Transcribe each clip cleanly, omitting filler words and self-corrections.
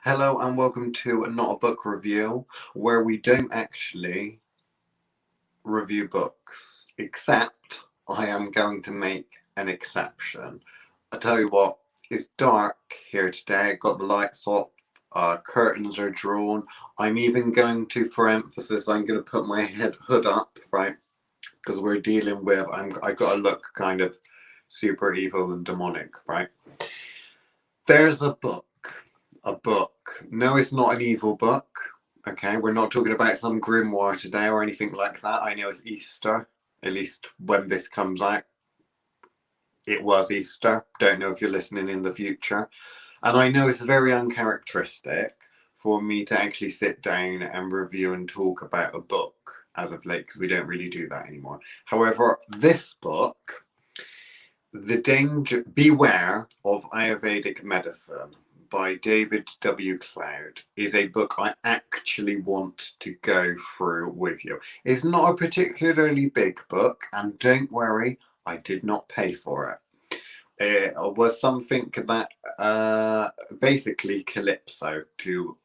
Hello and welcome to Not a Book Review, where we don't actually review books, except I am going to make an exception. I tell you what, it's dark here today, got the lights off, curtains are drawn. I'm even going to, for emphasis, I'm going to put my hood up, right? Because we're dealing with, I got to look kind of super evil and demonic, right? There's a book. A book. No, it's not an evil book. Okay, we're not talking about some grimoire today or anything like that. I know it's Easter, at least when this comes out. It was Easter. Don't know if you're listening in the future. And I know it's very uncharacteristic for me to actually sit down and review and talk about a book as of late, because we don't really do that anymore. However, this book, Beware of Ayurvedic Medicine by David W. Cloud, is a book I actually want to go through with you. It's not a particularly big book, and don't worry, I did not pay for it. It was something that basically Calypso, to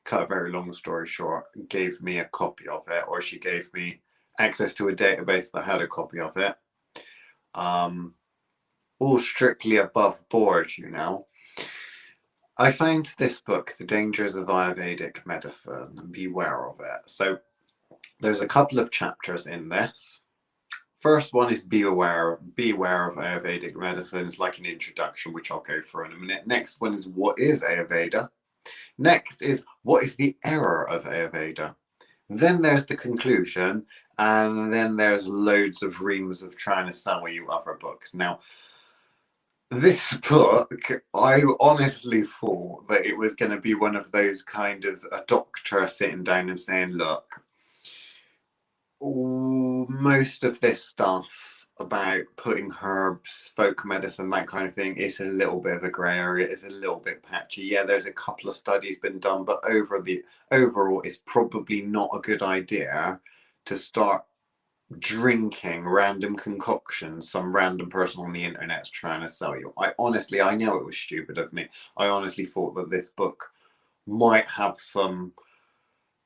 cut a very long story short, gave me a copy of it, or she gave me access to a database that had a copy of it. All strictly above board, you know. I found this book, The Dangers of Ayurvedic Medicine, and Beware of It. So there's a couple of chapters in this. First one is beware of Ayurvedic medicine. It's like an introduction, which I'll go through in a minute. Next one is what is Ayurveda. Next is what is the error of Ayurveda. Then there's the conclusion, and then there's loads of reams of trying to sell you other books. Now, this book, I honestly thought that it was going to be one of those kind of a doctor sitting down and saying, look, most of this stuff about putting herbs, folk medicine, that kind of thing, is a little bit of a grey area, it's a little bit patchy. Yeah, there's a couple of studies been done, but overall, it's probably not a good idea to start drinking random concoctions some random person on the internet's trying to sell you. I know it was stupid of me. I honestly thought that this book might have some,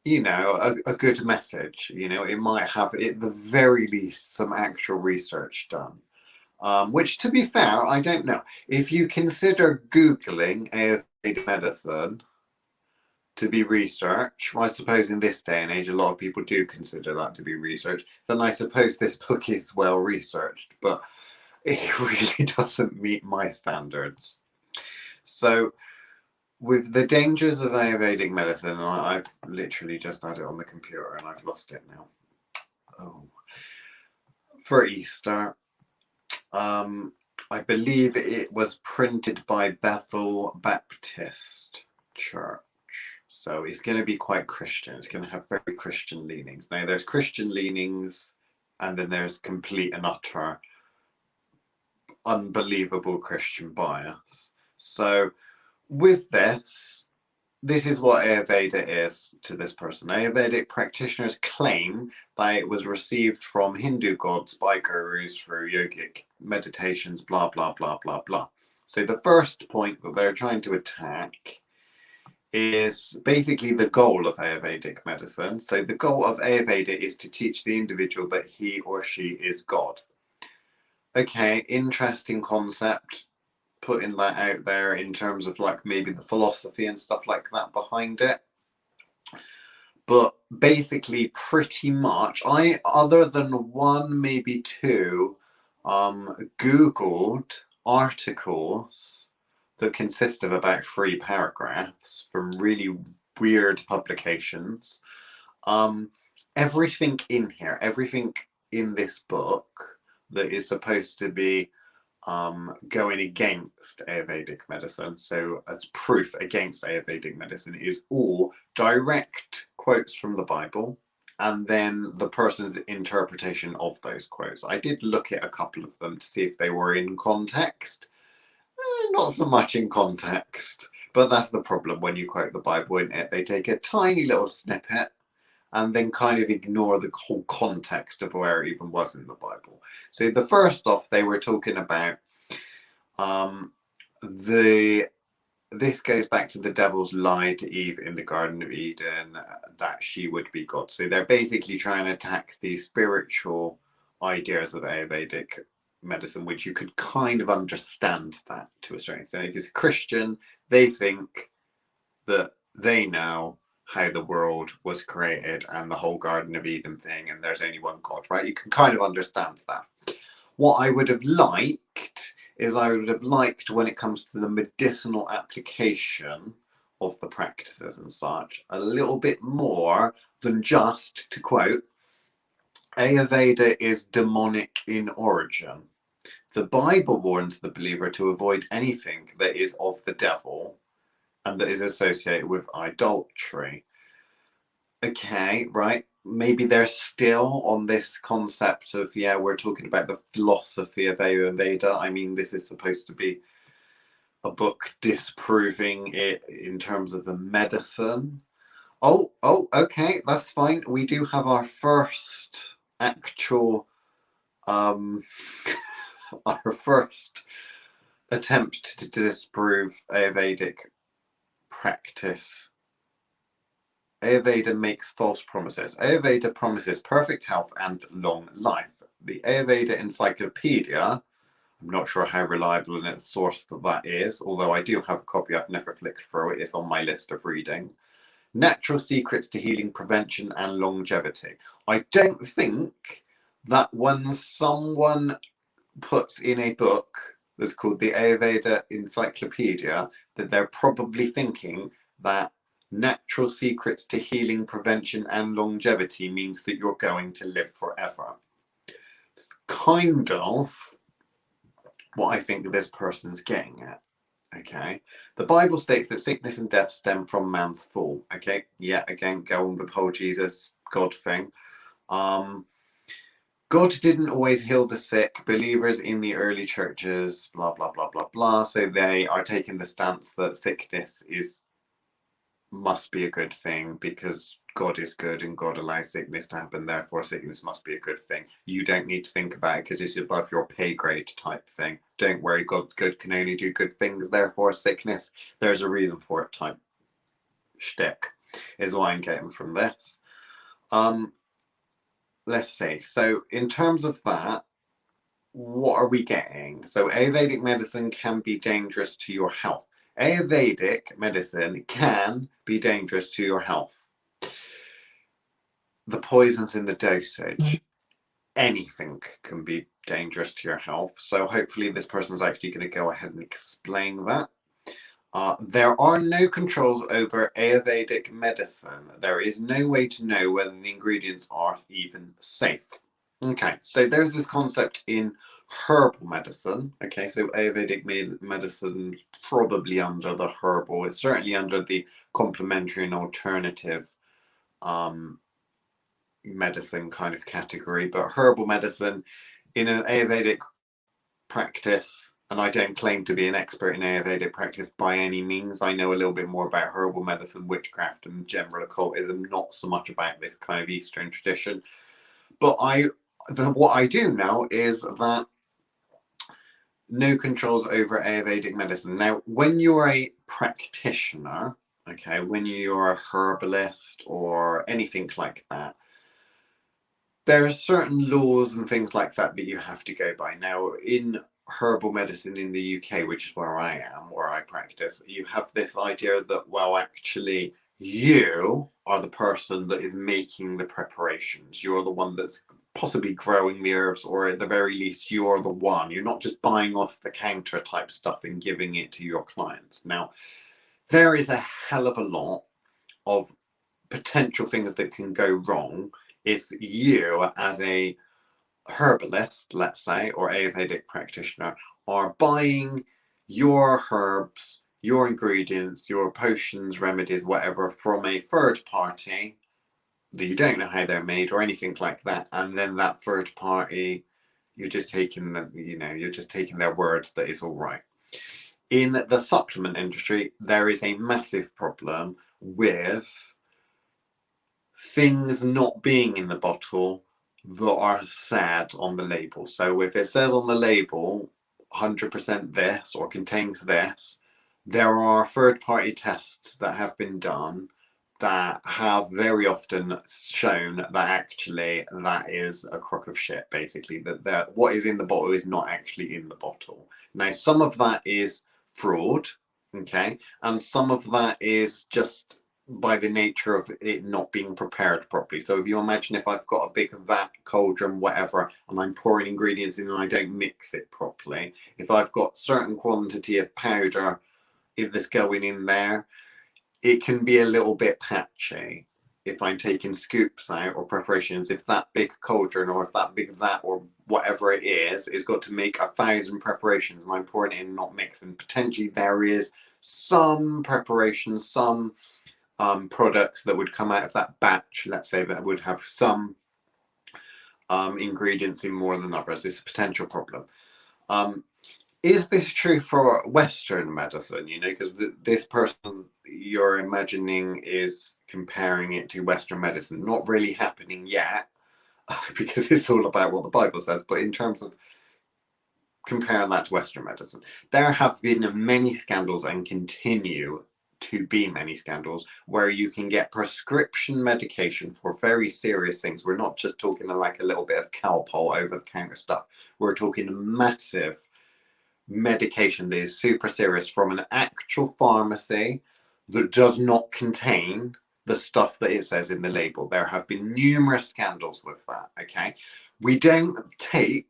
a good message. It might have, at the very least, some actual research done. Which, to be fair, I don't know. If you consider Googling Ayurvedic medicine to be research, I suppose in this day and age a lot of people do consider that to be research, then I suppose this book is well researched, but it really doesn't meet my standards. So with The Dangers of Ayurvedic Medicine, I've literally just had it on the computer and I've lost it now. For Easter, I believe it was printed by Bethel Baptist Church. So it's going to be quite Christian. It's going to have very Christian leanings. Now, there's Christian leanings, and then there's complete and utter unbelievable Christian bias. So with this is what Ayurveda is to this person. Ayurvedic practitioners claim that it was received from Hindu gods by gurus through yogic meditations, blah, blah, blah, blah, blah. So the first point that they're trying to attack is basically the goal of Ayurvedic medicine. So the goal of Ayurveda is to teach the individual that he or she is God. Okay, interesting concept, putting that out there in terms of like maybe the philosophy and stuff like that behind it. But basically pretty much, other than one, maybe two, Googled articles that consist of about 3 paragraphs from really weird publications. Everything in here, everything in this book that is supposed to be going against Ayurvedic medicine, so as proof against Ayurvedic medicine, is all direct quotes from the Bible and then the person's interpretation of those quotes. I did look at a couple of them to see if they were in context. Not so much in context, but that's the problem when you quote the Bible in it. They take a tiny little snippet and then kind of ignore the whole context of where it even was in the Bible. So the first off, they were talking about the this goes back to the devil's lie to Eve in the Garden of Eden, that she would be God. So they're basically trying to attack the spiritual ideas of Ayurvedic medicine, which you could kind of understand that to a certain extent. If it's a Christian, they think that they know how the world was created and the whole Garden of Eden thing, and there's only one God, right? You can kind of understand that. What I would have liked is I would have liked, when it comes to the medicinal application of the practices and such, a little bit more than just, to quote, Ayurveda is demonic in origin. The Bible warns the believer to avoid anything that is of the devil and that is associated with idolatry. Okay, right. Maybe they're still on this concept of, yeah, we're talking about the philosophy of Ayurveda. I mean, this is supposed to be a book disproving it in terms of the medicine. Oh, okay, that's fine. We do have our first actual, our first attempt to disprove Ayurvedic practice. Ayurveda makes false promises. Ayurveda promises perfect health and long life. The Ayurveda Encyclopedia, I'm not sure how reliable in its source that is, although I do have a copy. I've never flicked through it. It's on my list of reading. Natural secrets to healing, prevention, and longevity. I don't think that when someone puts in a book that's called the Ayurveda Encyclopedia, that they're probably thinking that natural secrets to healing, prevention, and longevity means that you're going to live forever. It's kind of what I think this person's getting at. Okay, the Bible states that sickness and death stem from man's fall. Okay, yeah, again, going with the whole Jesus God thing. God didn't always heal the sick. Believers in the early churches, blah blah blah blah blah. So they are taking the stance that sickness must be a good thing because God is good and God allows sickness to happen. Therefore, sickness must be a good thing. You don't need to think about it because it's above your pay grade type thing. Don't worry, God's good, can only do good things. Therefore, sickness, there's a reason for it type shtick is what I'm getting from this. Let's see. So in terms of that, what are we getting? So Ayurvedic medicine can be dangerous to your health. Ayurvedic medicine can be dangerous to your health. The poison's in the dosage. Anything can be dangerous to your health. So hopefully this person's actually going to go ahead and explain that. There are no controls over Ayurvedic medicine. There is no way to know whether the ingredients are even safe. Okay, so there's this concept in herbal medicine. Okay, so Ayurvedic medicine probably under the herbal. It's certainly under the complementary and alternative medicine kind of category, but herbal medicine in an Ayurvedic practice, and I don't claim to be an expert in Ayurvedic practice by any means. I know a little bit more about herbal medicine, witchcraft, and general occultism, not so much about this kind of Eastern tradition. But what I do know is that no controls over Ayurvedic medicine. Now, when you're a practitioner, okay, when you're a herbalist or anything like that, there are certain laws and things like that that you have to go by. Now, in herbal medicine in the UK, which is where I am, where I practice, you have this idea that, well, actually, you are the person that is making the preparations. You're the one that's possibly growing the herbs, or at the very least, you're the one. You're not just buying off the counter type stuff and giving it to your clients. Now, there is a hell of a lot of potential things that can go wrong if you, as a herbalist, let's say, or Ayurvedic practitioner, are buying your herbs, your ingredients, your potions, remedies, whatever, from a third party that you don't know how they're made or anything like that, and then that third party, you're just taking their words that it's all right. In the supplement industry, there is a massive problem with things not being in the bottle that are said on the label. So if it says on the label 100% this or contains this, There are third-party tests that have been done that have very often shown that actually that is a crock of shit, basically, that what is in the bottle is not actually in the bottle. Now, some of that is fraud, okay, and some of that is just by the nature of it not being prepared properly. So if you imagine if I've got a big vat, cauldron, whatever, and I'm pouring ingredients in and I don't mix it properly, if I've got certain quantity of powder that's going in there, it can be a little bit patchy if I'm taking scoops out or preparations. If that big cauldron or if that big vat or whatever it is got to make 1,000 preparations and I'm pouring it in, not mixing, potentially there is some preparations, some products that would come out of that batch, let's say, that would have some ingredients in more than others. It's a potential problem. Is this true for Western medicine? You know, because this person you're imagining is comparing it to Western medicine, not really happening yet, because it's all about what the Bible says. But in terms of comparing that to Western medicine, there have been many scandals and continue to be many scandals where you can get prescription medication for very serious things. We're not just talking like a little bit of Calpol over the counter stuff. We're talking massive medication that is super serious from an actual pharmacy that does not contain the stuff that it says in the label. There have been numerous scandals with that, okay? We don't take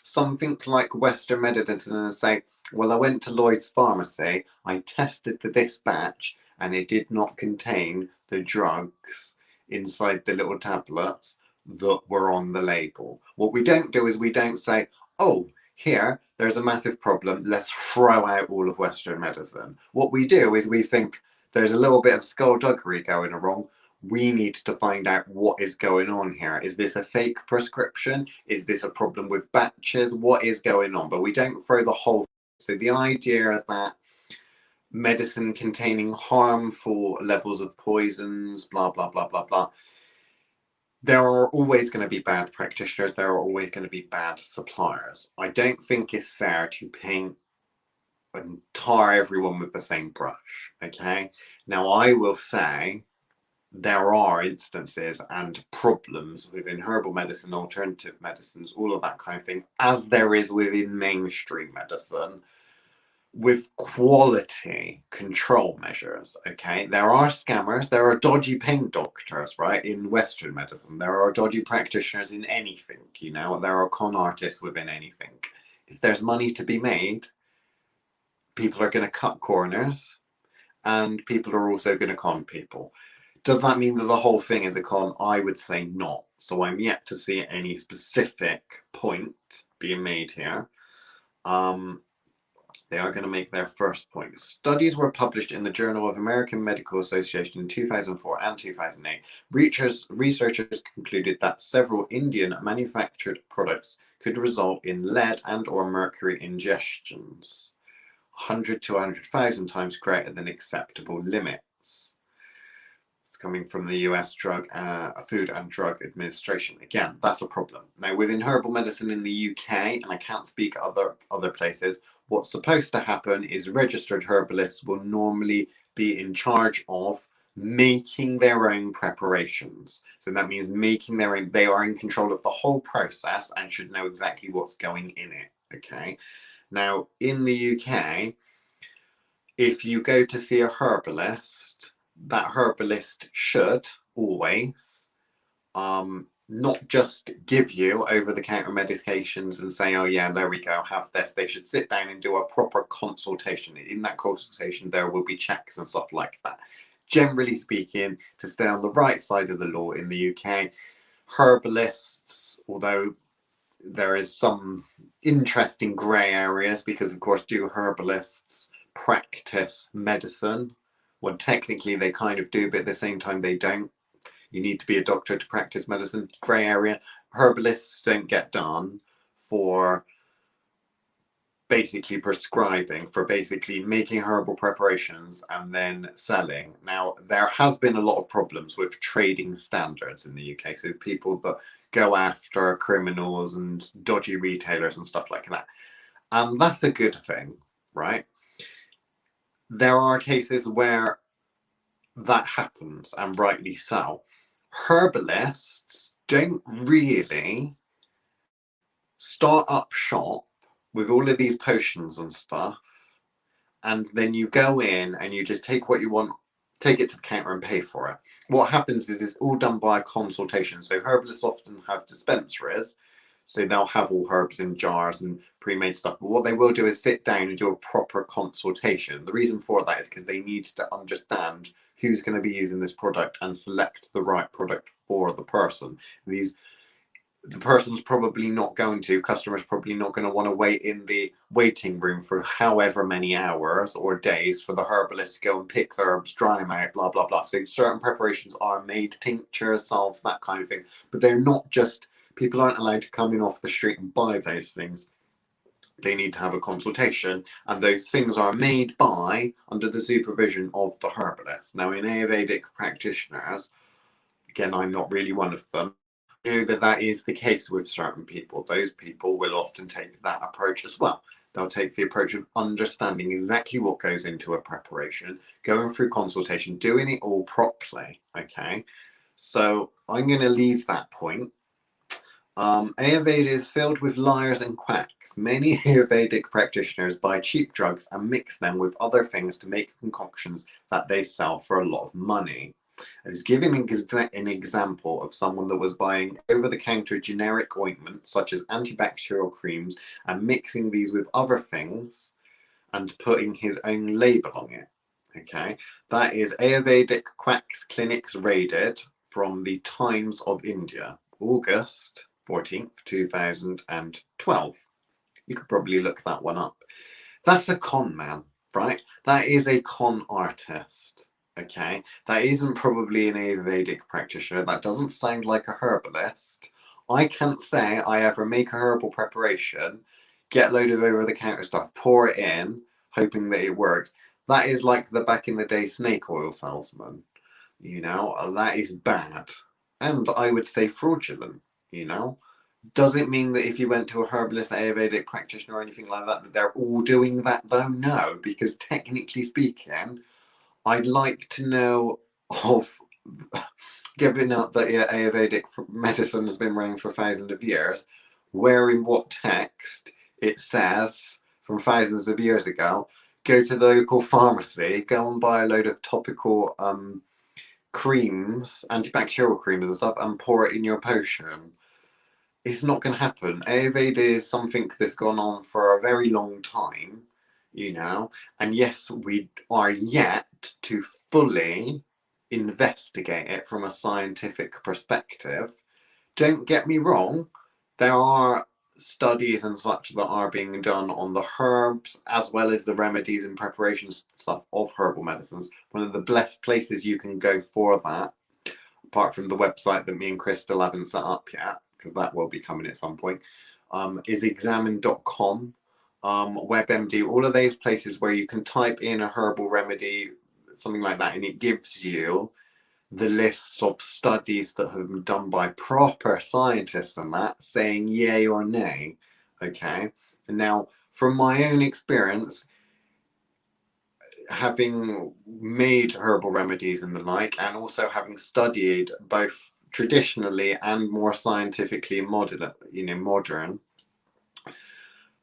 something like Western medicine and say, well, I went to Lloyd's Pharmacy, I tested this batch, and it did not contain the drugs inside the little tablets that were on the label. What we don't do is we don't say, oh, here, there's a massive problem, let's throw out all of Western medicine. What we do is we think there's a little bit of skullduggery going wrong. We need to find out what is going on here. Is this a fake prescription? Is this a problem with batches? What is going on? But we don't throw the whole. So the idea that medicine containing harmful levels of poisons, blah, blah, blah, blah, blah. There are always going to be bad practitioners. There are always going to be bad suppliers. I don't think it's fair to paint and tar everyone with the same brush, okay? Now, I will say there are instances and problems within herbal medicine, alternative medicines, all of that kind of thing, as there is within mainstream medicine, with quality control measures. Okay, there are scammers, there are dodgy pain doctors, right? In Western medicine, there are dodgy practitioners in anything, you know, there are con artists within anything. If there's money to be made, people are going to cut corners and people are also going to con people. Does that mean that the whole thing is a con? I would say not. So I'm yet to see any specific point being made here. They are going to make their first point. Studies were published in the Journal of American Medical Association in 2004 and 2008. Researchers concluded that several Indian manufactured products could result in lead and or mercury ingestions 100 to 100,000 times greater than acceptable limits. It's coming from the US Food and Drug Administration. Again, that's a problem. Now, within herbal medicine in the UK, and I can't speak other places, what's supposed to happen is registered herbalists will normally be in charge of making their own preparations. So that means making their own, they are in control of the whole process and should know exactly what's going in it, okay? Now, in the UK, if you go to see a herbalist, that herbalist should always not just give you over-the-counter medications and say, oh yeah, there we go, have this. They should sit down and do a proper consultation. In that consultation, there will be checks and stuff like that. Generally speaking, to stay on the right side of the law in the UK, herbalists, although there is some interesting grey areas, because of course, do herbalists practice medicine? Well, technically they kind of do, but at the same time they don't. You need to be a doctor to practice medicine. Grey area. Herbalists don't get done for basically prescribing, for basically making herbal preparations and then selling. Now, there has been a lot of problems with trading standards in the UK. So people that go after criminals and dodgy retailers and stuff like that. And that's a good thing, right? there are cases where that happens, and rightly so. Herbalists don't really start up shop with all of these potions and stuff, and then you go in and you just take what you want, take it to the counter and pay for it. What happens is it's all done by a consultation. So herbalists often have dispensaries, so they'll have all herbs in jars and pre-made stuff. But what they will do is sit down and do a proper consultation. The reason for that is because they need to understand who's going to be using this product and select the right product for the person. The person's probably not going to, customers probably not going to want to wait in the waiting room for however many hours or days for the herbalist to go and pick the herbs, dry them out, blah, blah, blah. So certain preparations are made, tinctures, salves, that kind of thing. But they're not just, people aren't allowed to come in off the street and buy those things. They need to have a consultation, and those things are made by, under the supervision of the herbalist. Now, in Ayurvedic practitioners, again, I'm not really one of them, know that is the case with certain people. Those people will often take that approach as well. They'll take the approach of understanding exactly what goes into a preparation, going through consultation, doing it all properly. Okay, so I'm going to leave that point. Ayurveda is filled with liars and quacks. Many Ayurvedic practitioners buy cheap drugs and mix them with other things to make concoctions that they sell for a lot of money. It's giving an example of someone that was buying over-the-counter generic ointments such as antibacterial creams and mixing these with other things and putting his own label on it. Okay, that is Ayurvedic Quacks Clinics Raided from the Times of India, August 14th, 2012. You could probably look that one up. That's a con man, right? That is a con artist. Okay, that isn't probably an Ayurvedic practitioner. That doesn't sound like a herbalist. I can't say I ever make a herbal preparation, get a load of over-the-counter stuff, pour it in, hoping that it works. That is like the back in the day snake oil salesman. You know, that is bad. And I would say fraudulent, you know. Does it mean that if you went to a herbalist, Ayurvedic practitioner, or anything like that they're all doing that though? No, because technically speaking, I'd like to know of, given that Ayurvedic medicine has been around for thousands of years, where in what text it says from thousands of years ago, go to the local pharmacy, go and buy a load of topical creams, antibacterial creams and stuff, and pour it in your potion. It's not going to happen. Ayurveda is something that's gone on for a very long time, you know, and yes, we are yet to fully investigate it from a scientific perspective. Don't get me wrong, there are studies and such that are being done on the herbs as well as the remedies and preparations stuff of herbal medicines. One of the best places you can go for that, apart from the website that me and Chris still haven't set up yet, because that will be coming at some point, is examine.com, WebMD, all of those places where you can type in a herbal remedy, something like that, and it gives you the lists of studies that have been done by proper scientists and that, saying yay or nay. Okay, and now from my own experience, having made herbal remedies and the like, and also having studied both traditionally and more scientifically modern,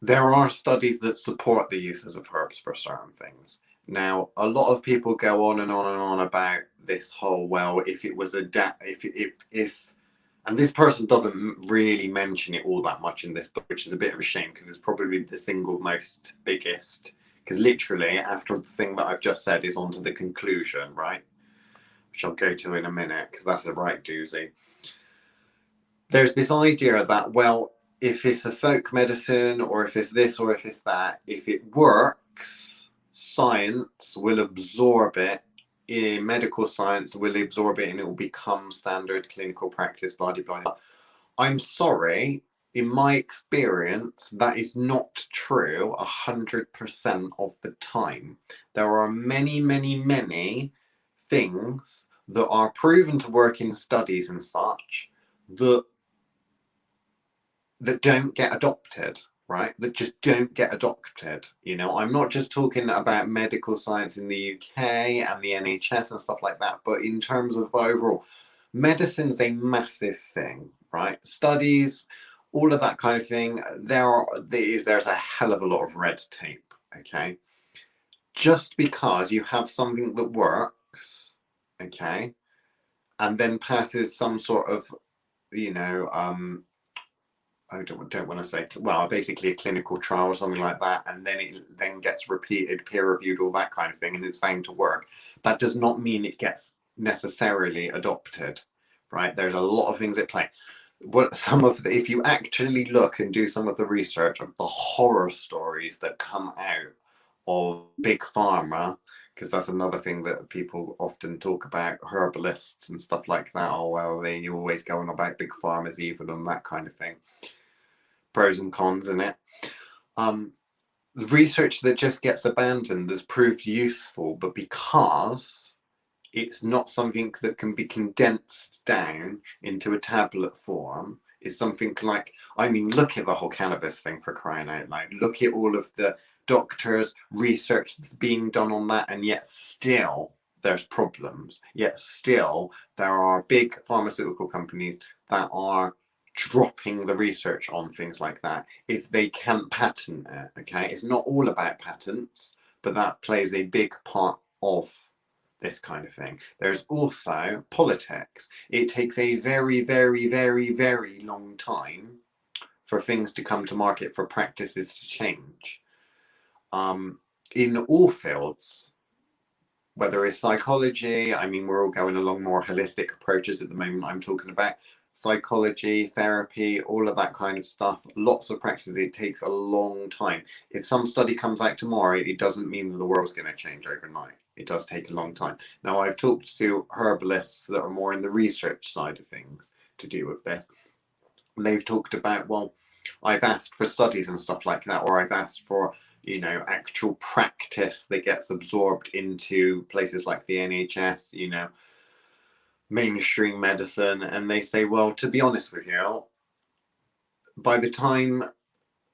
there are studies that support the uses of herbs for certain things. Now, a lot of people go on and on and on about this whole, well, if it was and this person doesn't really mention it all that much in this book, which is a bit of a shame because it's probably the single most biggest, because literally after the thing that I've just said is on to the conclusion, right? Which I'll go to in a minute because that's a right doozy. There's this idea that, well, if it's a folk medicine or if it's this or if it's that, if it works, science will absorb it. In medical science will absorb it and it will become standard clinical practice, blah, blah, blah. I'm sorry, in my experience, that is not true 100% of the time. There are many, many, many things that are proven to work in studies and such that don't get adopted. right, that just don't get adopted. You know, I'm not just talking about medical science in the UK and the NHS and stuff like that, but in terms of overall, medicine is a massive thing, right? Studies, all of that kind of thing. There's a hell of a lot of red tape. Okay, just because you have something that works, okay, and then passes some sort of, you know, I don't want to say, well, basically a clinical trial or something like that, and then it then gets repeated, peer reviewed, all that kind of thing, and it's found to work. That does not mean it gets necessarily adopted, right? There's a lot of things at play. If you actually look and do some of the research of the horror stories that come out of big pharma, because that's another thing that people often talk about, herbalists and stuff like that. Oh well, they always go on about big pharma's evil and that kind of thing. Pros and cons in it. The research that just gets abandoned has proved useful, but because it's not something that can be condensed down into a tablet form, is something like, I mean, look at the whole cannabis thing, for crying out loud. Look at all of the doctors' research that's being done on that, and yet still there's problems. Yet still there are big pharmaceutical companies that are dropping the research on things like that if they can't patent it. Okay, it's not all about patents, but that plays a big part of this kind of thing. There's also politics. It takes a very, very, very, very long time for things to come to market, for practices to change. In all fields, whether it's psychology, I mean, we're all going along more holistic approaches at the moment. I'm talking about psychology, therapy, all of that kind of stuff. Lots of practices. It takes a long time. If some study comes out tomorrow, it doesn't mean that the world's going to change overnight. It does take a long time. Now, I've talked to herbalists that are more in the research side of things to do with this. They've talked about, well, I've asked for studies and stuff like that, or I've asked for, you know, actual practice that gets absorbed into places like the NHS, you know, mainstream medicine, and they say, well, to be honest with you, by the time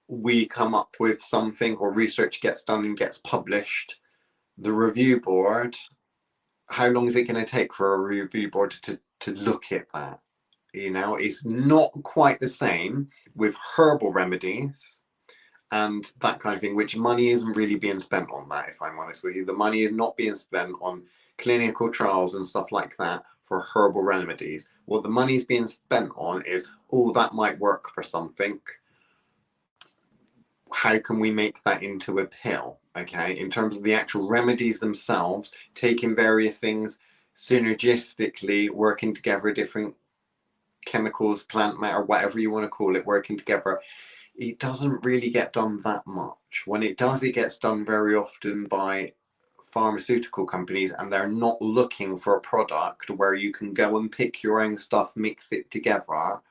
we come up with something or research gets done and gets published, the review board, how long is it going to take for a review board to look at that? You know, it's not quite the same with herbal remedies and that kind of thing, which money isn't really being spent on that, if I'm honest with you. The money is not being spent on clinical trials and stuff like that for herbal remedies. What the money is being spent on is, oh, that might work for something. How can we make that into a pill? Okay, in terms of the actual remedies themselves, taking various things synergistically, working together, different chemicals, plant matter, whatever you want to call it, working together, it doesn't really get done that much. When it does, it gets done very often by pharmaceutical companies, and they're not looking for a product where you can go and pick your own stuff, mix it together,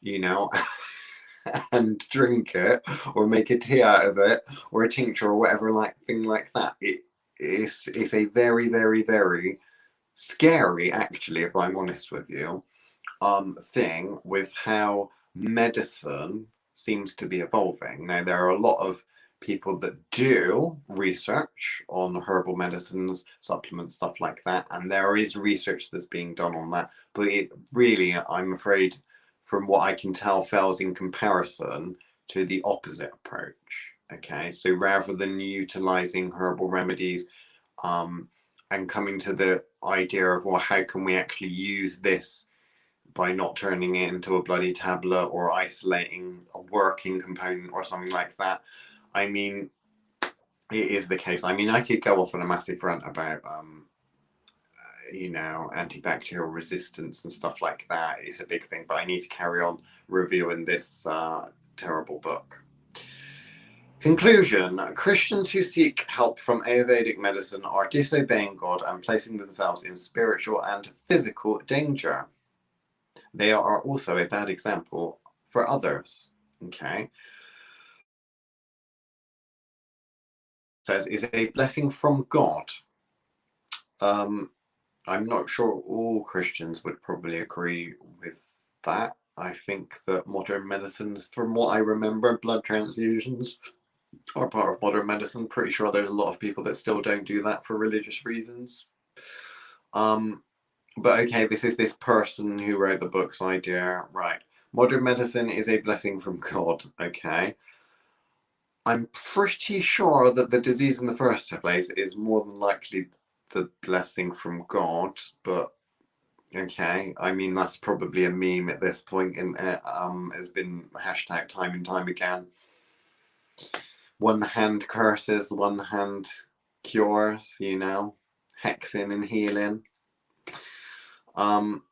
you know, and drink it, or make a tea out of it, or a tincture, or whatever, like thing like that. It's a very, very, very scary, actually, if I'm honest with you, thing with how medicine seems to be evolving. Now, there are a lot of people that do research on herbal medicines, supplements, stuff like that, and there is research that's being done on that, but it really, I'm afraid, from what I can tell, fails in comparison to the opposite approach. Okay, so rather than utilizing herbal remedies, and coming to the idea of, well, how can we actually use this by not turning it into a bloody tablet or isolating a working component or something like that. I mean, it is the case. I mean, I could go off on a massive rant about, you know, antibacterial resistance and stuff like that. It's a big thing, but I need to carry on reviewing this terrible book. Conclusion: Christians who seek help from Ayurvedic medicine are disobeying God and placing themselves in spiritual and physical danger. They are also a bad example for others. Okay. Says is a blessing from God. I'm not sure all Christians would probably agree with that. I think that modern medicines, from what I remember, blood transfusions are part of modern medicine. Pretty sure there's a lot of people that still don't do that for religious reasons. But okay, this is this person who wrote the book's idea, right? Modern medicine is a blessing from God. Okay, I'm pretty sure that the disease in the first place is more than likely the blessing from God, but okay, I mean that's probably a meme at this point, and has been hashtag time and time again. One hand curses, one hand cures. Hexing and healing. And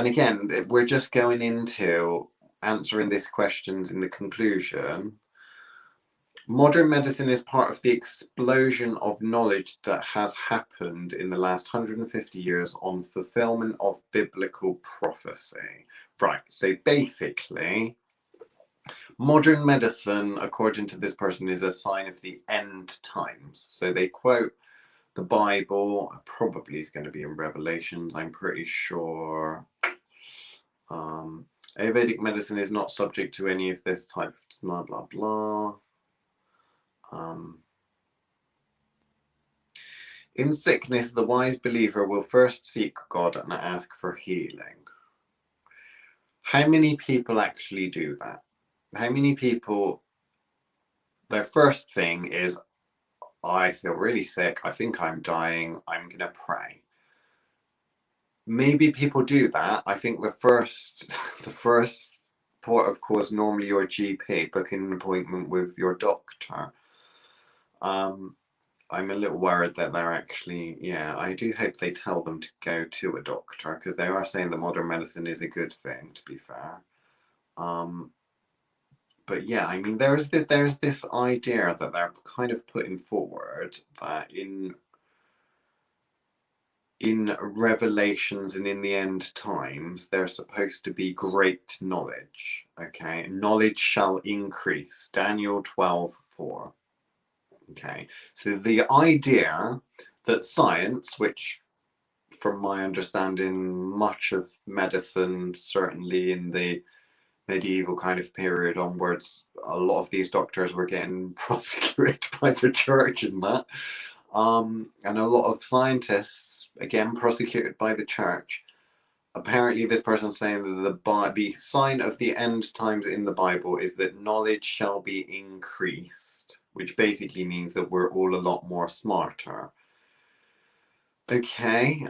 again, we're just going into answering these questions in the conclusion. Modern medicine is part of the explosion of knowledge that has happened in the last 150 years on fulfillment of biblical prophecy. Right, so basically, modern medicine, according to this person, is a sign of the end times. So they quote the Bible, probably is going to be in Revelations, I'm pretty sure. Ayurvedic medicine is not subject to any of this type of blah, blah, blah. In sickness, the wise believer will first seek God and ask for healing. How many people actually do that? How many people, their first thing is, I feel really sick, I think I'm dying, I'm going to pray. Maybe people do that. I think the first port of call is normally your GP, booking an appointment with your doctor. I'm a little worried that they're actually, I do hope they tell them to go to a doctor, because they are saying that modern medicine is a good thing, to be fair. But yeah, I mean, there's this idea that they're kind of putting forward that in Revelations and in the end times, there's supposed to be great knowledge. Okay, knowledge shall increase. Daniel 12:4. Okay, so the idea that science, which from my understanding, much of medicine, certainly in the medieval kind of period onwards, a lot of these doctors were getting prosecuted by the church in that. And a lot of scientists, again, prosecuted by the church. Apparently, this person's saying that the sign of the end times in the Bible is that knowledge shall be increased, which basically means that we're all a lot more smarter. Okay,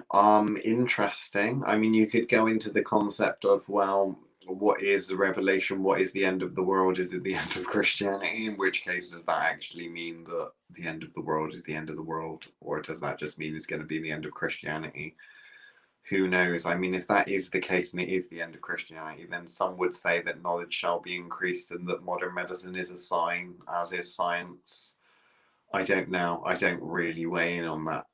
interesting. I mean, you could go into the concept of, well, what is the revelation? What is the end of the world? Is it the end of Christianity? In which case, does that actually mean that the end of the world is the end of the world? Or does that just mean it's going to be the end of Christianity? Who knows? I mean, if that is the case and it is the end of Christianity, then some would say that knowledge shall be increased and that modern medicine is a sign, as is science. I don't know. I don't really weigh in on that.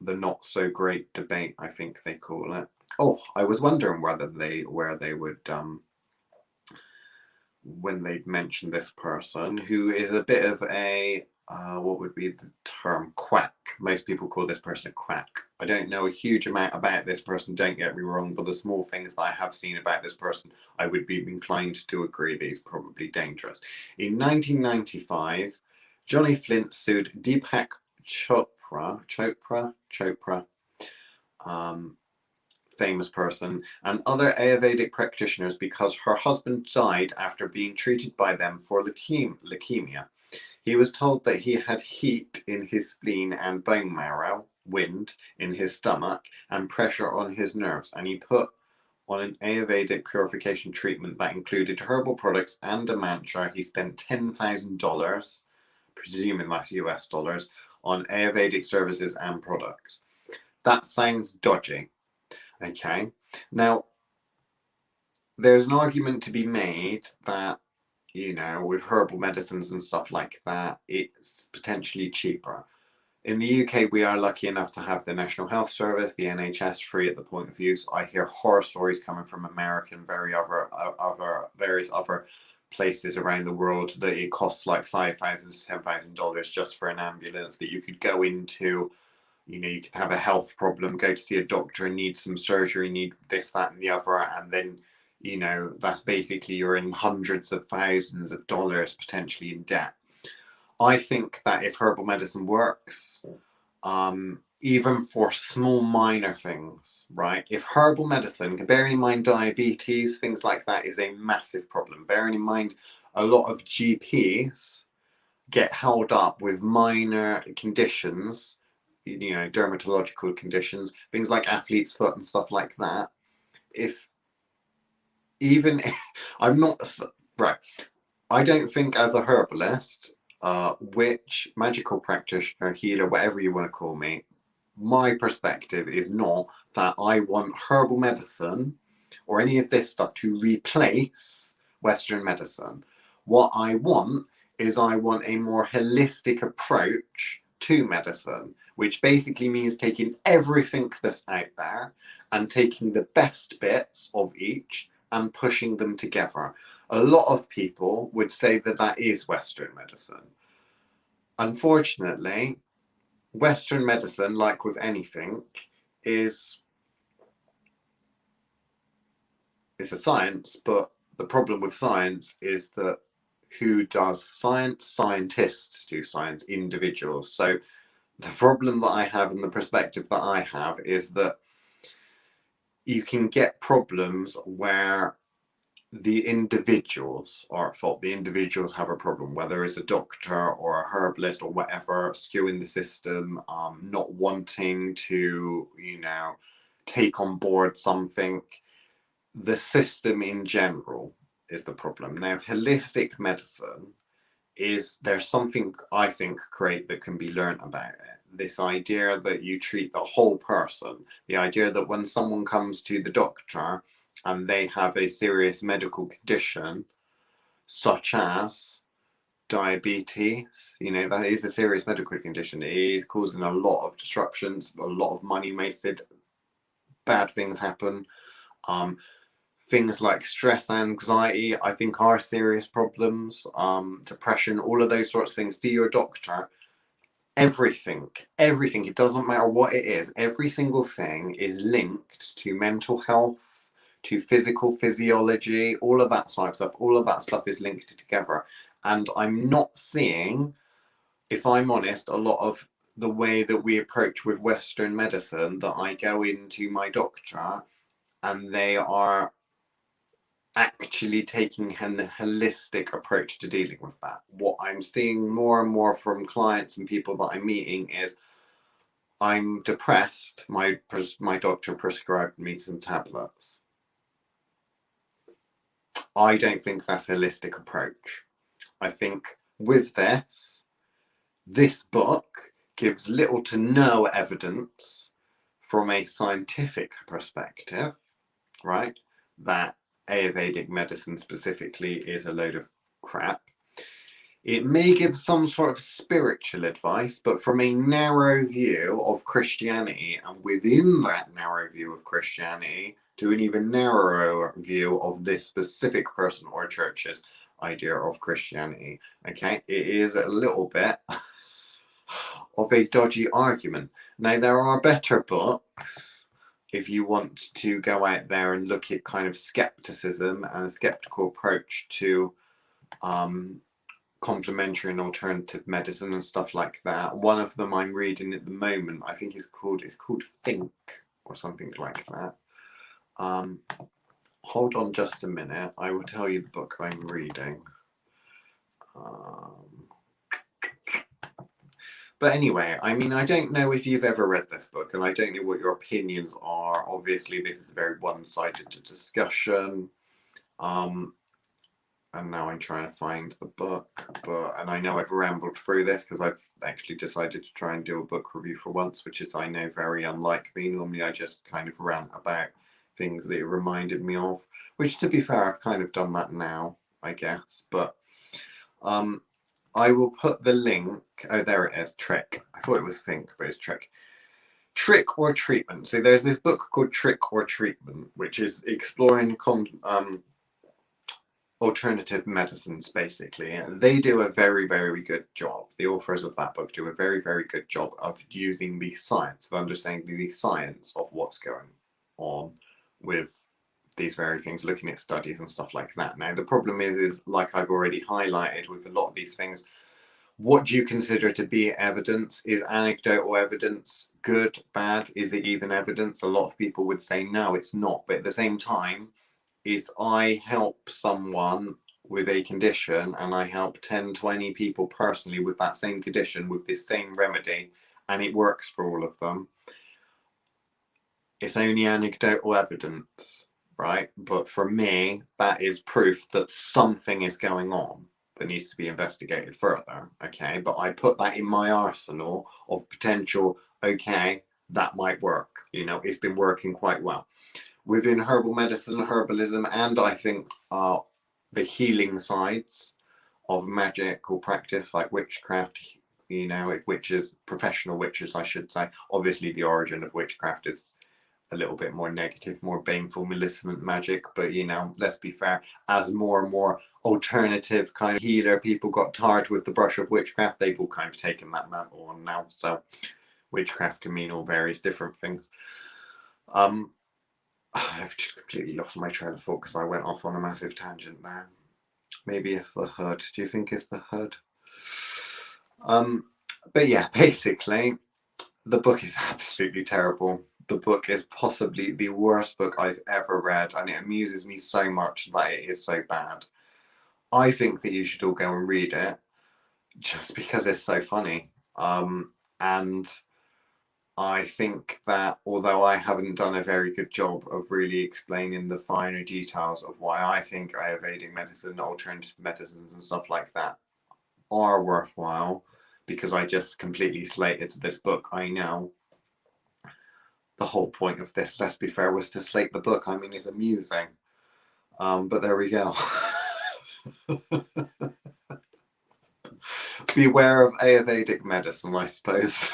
The not so great debate, I think they call it. Oh, I was wondering where they would when they'd mention this person, who is a bit of a what would be the term, quack. Most people call this person a quack. I don't know a huge amount about this person, don't get me wrong, but the small things that I have seen about this person, I would be inclined to agree that he's probably dangerous. In 1995, Johnny Flint sued Deepak Chopra, famous person, and other Ayurvedic practitioners because her husband died after being treated by them for leukemia. He was told that he had heat in his spleen and bone marrow, wind in his stomach, and pressure on his nerves, and he put on an Ayurvedic purification treatment that included herbal products and a mantra. He spent $10,000, presuming that's US dollars, on Ayurvedic services and products. That sounds dodgy. Okay, now there's an argument to be made that, with herbal medicines and stuff like that, it's potentially cheaper. In the UK, we are lucky enough to have the National Health Service, the NHS, free at the point of use. I hear horror stories coming from America and various other places around the world that it costs like $5,000 to $10,000 just for an ambulance that you could go into. You can have a health problem, go to see a doctor, need some surgery, need this, that, and the other, and then you know, that's basically you're in hundreds of thousands of dollars potentially in debt. I think that if herbal medicine works, even for small minor things, right? If herbal medicine, bearing in mind diabetes, things like that is a massive problem. Bearing in mind a lot of GPs get held up with minor conditions, you know, dermatological conditions, things like athlete's foot and stuff like that. If even I'm not right, I don't think as a herbalist, witch, magical practitioner, healer, whatever you want to call me, my perspective is not that I want herbal medicine or any of this stuff to replace Western medicine. What I want is I want a more holistic approach to medicine, which basically means taking everything that's out there and taking the best bits of each and pushing them together. A lot of people would say that that is Western medicine. Unfortunately, Western medicine, like with anything, is it's a science, but the problem with science is that who does science? Scientists do science, individuals. So the problem that I have and the perspective that I have is that you can get problems where the individuals are at fault. The individuals have a problem, whether it's a doctor or a herbalist or whatever, skewing the system, not wanting to, you know, take on board something. The system in general is the problem. Now, holistic medicine is there's something I think great that can be learned about it. This idea that you treat the whole person, the idea that when someone comes to the doctor and they have a serious medical condition, such as diabetes, you know, that is a serious medical condition. It is causing a lot of disruptions, a lot of money wasted, bad things happen. Things like stress, anxiety, I think are serious problems. Depression, all of those sorts of things. See your doctor. Everything, it doesn't matter what it is, every single thing is linked to mental health, to physical physiology, all of that sort of stuff. All of that stuff is linked together. And I'm not seeing, if I'm honest, a lot of the way that we approach with Western medicine, that I go into my doctor and they are actually taking a holistic approach to dealing with that. What I'm seeing more and more from clients and people that I'm meeting is, I'm depressed. My doctor prescribed me some tablets. I don't think that's a holistic approach. I think with this book gives little to no evidence from a scientific perspective, right? That Ayurvedic medicine specifically is a load of crap. It may give some sort of spiritual advice, but from a narrow view of Christianity, and within that narrow view of Christianity, to an even narrower view of this specific person or church's idea of Christianity. Okay, it is a little bit of a dodgy argument. Now, there are better books if you want to go out there and look at kind of skepticism and a skeptical approach to complementary and alternative medicine and stuff like that. One of them I'm reading at the moment, I think it's called Think or something like that. Hold on just a minute. I will tell you the book I'm reading. But anyway, I mean, I don't know if you've ever read this book, and I don't know what your opinions are. Obviously, this is a very one-sided discussion. And now I'm trying to find the book, and I know I've rambled through this because I've actually decided to try and do a book review for once, which is, I know, very unlike me. Normally I just kind of rant about things that it reminded me of, which, to be fair, I've kind of done that now, I guess. But I will put the link. Oh, there it is. Trick. I thought it was Think, but it's Trick. Trick or Treatment. So there's this book called Trick or Treatment, which is exploring alternative medicines, basically. And they do a very, very good job. The authors of that book do a very, very good job of using the science, of understanding the science of what's going on with these very things, looking at studies and stuff like that. Now, the problem is like I've already highlighted with a lot of these things, what do you consider to be evidence? Is anecdotal evidence good, bad? Is it even evidence? A lot of people would say no, it's not. But at the same time, if I help someone with a condition and I help 10, 20 people personally with that same condition, with this same remedy, and it works for all of them, it's only anecdotal evidence, right? But for me, that is proof that something is going on that needs to be investigated further. Okay, but I put that in my arsenal of potential. Okay, that might work. It's been working quite well within herbal medicine, herbalism, and I think the healing sides of magical practice, like witchcraft. Witches, professional witches, I should say. Obviously, the origin of witchcraft is a little bit more negative, more baneful, malevolent magic. But let's be fair, as more and more alternative kind of healer people got tired with the brush of witchcraft, they've all kind of taken that mantle on now. So witchcraft can mean all various different things. I've just completely lost my train of thought because I went off on a massive tangent there. Maybe it's the hood. Do you think it's the hood? But yeah, basically, the book is absolutely terrible. The book is possibly the worst book I've ever read, and it amuses me so much that it is so bad. I think that you should all go and read it just because it's so funny. And I think that although I haven't done a very good job of really explaining the finer details of why I think Ayurvedic medicine, alternative medicines and stuff like that are worthwhile, because I just completely slated this book, I know. The whole point of this, let's be fair, was to slate the book. I mean, it's amusing. But there we go. Beware of Ayurvedic medicine, I suppose.